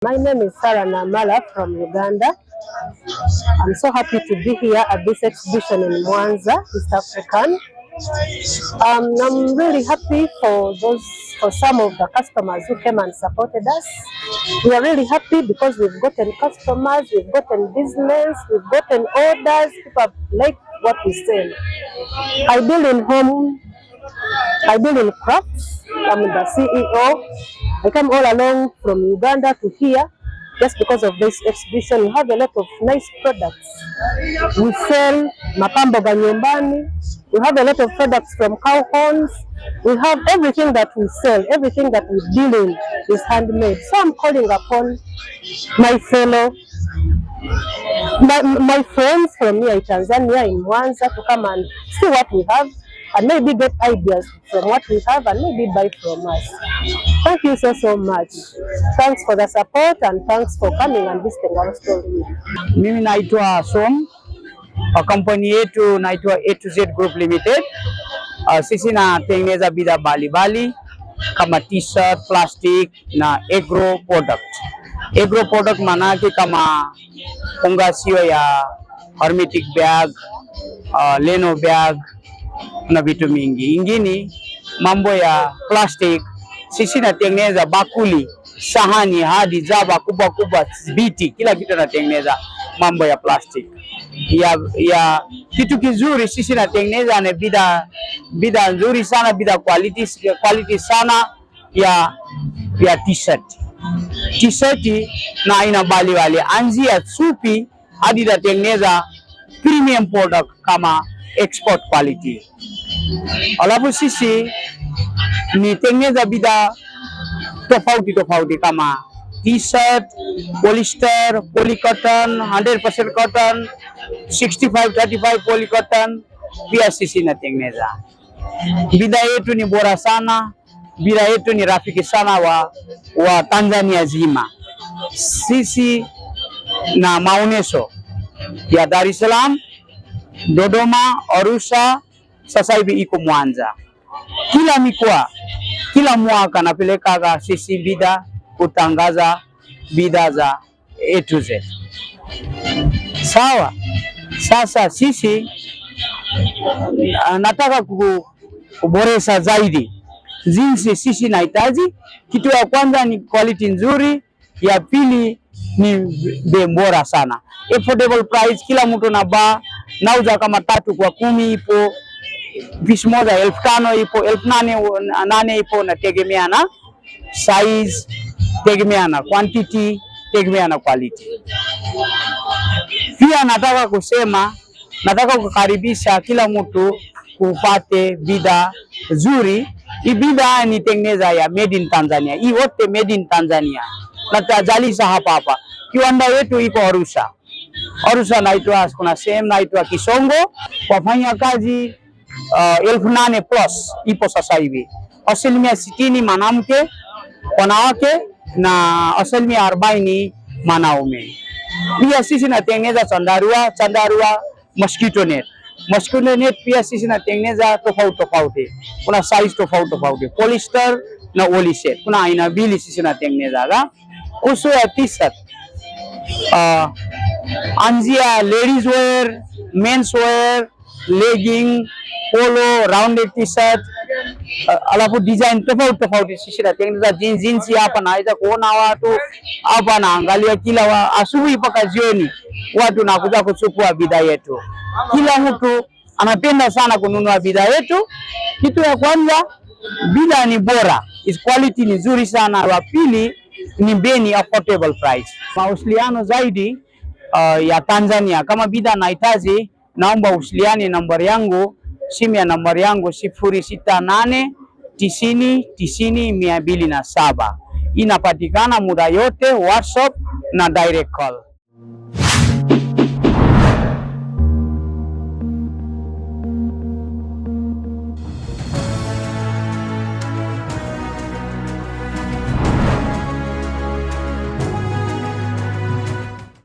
My name is Sarah Namala from Uganda. I'm so happy to be here at this exhibition in Mwanza, East African. I'm really happy for some of the customers who came and supported us. We are really happy because we've gotten customers, we've gotten business, we've gotten orders. People like what we sell. I deal in home, I deal in crafts. I'm the CEO. I come all along from Uganda to here just because of this exhibition. We have a lot of nice products. We sell mapambo ga nyumbani. We have a lot of products from cow horns. We have everything that we sell, everything that we deal in is handmade. So I'm calling upon my fellow, my friends from here in Tanzania, in Mwanza, to come and see what we have and maybe get ideas from what we have and maybe buy from us. Thank you so much. Thanks for the support and thanks for coming and visiting our store. Mimi naitwa Som, kampuni yetu naitwa A2Z Group Limited. Sisi natengeneza bidhaa mbalimbali kama t-shirt, plastic na agro product. Agro product manake kama fungasio ya hermetic bag, leno bag na vitu mingi. Ingine mambo ya plastic, sisi natengeneza bakuli, sahani hadi zaba kubwa kubwa, biti, kila kitu natengeneza mambo ya plastic. Ya kitu kizuri sisi natengeneza na bidhaa nzuri sana, bidhaa quality sana ya t-shirt. T-shirt na aina mbalimbali, anzia supi hadi natengeneza premium product kama export quality. Alafu sisi nitengeneza bidhaa tofauti kama t-shirt, polyester, polycotton, 100% cotton, 65-35 polycotton, pia sisi natengeneza. Bidhaa yetu ni bora sana, bidhaa yetu ni rafiki sana wa Tanzania zima. Sisi na maonesho ya Dar es Salaam, Dodoma, Arusha, sasa hivi iko Mwanza. Kila mikoa, kila mwaka napeleka sisi bidhaa kutangaza bidhaa za A2Z. Sawa. Sasa sisi nataka kuboresha zaidi jinsi sisi nahitaji. Kitu ya kwanza ni quality nzuri, ya pili ni bei bora sana. Affordable price, kila mtu nauza kama 3 kwa 10 ipo, piece moja 1500 ipo, 1800 ipo, na tegemea na size, tegemea na quantity, tegemea na quality. Pia nataka kukaribisha kila mtu kupate bidhaa nzuri. Hii bidhaa ni tengeneza ya made in Tanzania. Hii wote made in Tanzania. Natajalisha hapa. Kiwanda yetu iko Arusha. Arusha kuna sehemu naitwa Kisongo. Wafanya kazi 1800 plus ipo sasa hivi. Asilimia 60 mwanamke, wanawake na asilimia 40 wanaume. Pia sisi natengeneza chandarua, mosquito net. Mosquito net pia sisi natengeneza tofauti. Kuna size tofauti. Polyester na wool set. Kuna aina mbili sisi natengeneza. Uso ya t-shirt, anzia ladies wear, men's wear, legging, polo, rounded t-shirt, alafu design tofauti sisi natengeneza. Jeans hapa naweza kuona watu hapa naangalia kila asubuhi mpaka jioni watu nakuja kuchukua bidhaa yetu. Kila mtu anapenda sana kununua bidhaa yetu. Kitu ya kwanza, bidhaa ni bora, quality ni nzuri sana. Wa pili ni bei affordable price. Mawasiliano zaidi ya Tanzania, kama bidhaa nahitaji, naomba usiliane nambari yangu, simu ya nambari yangu 068 90 90 207. Inapatikana muda yote, WhatsApp na direct call.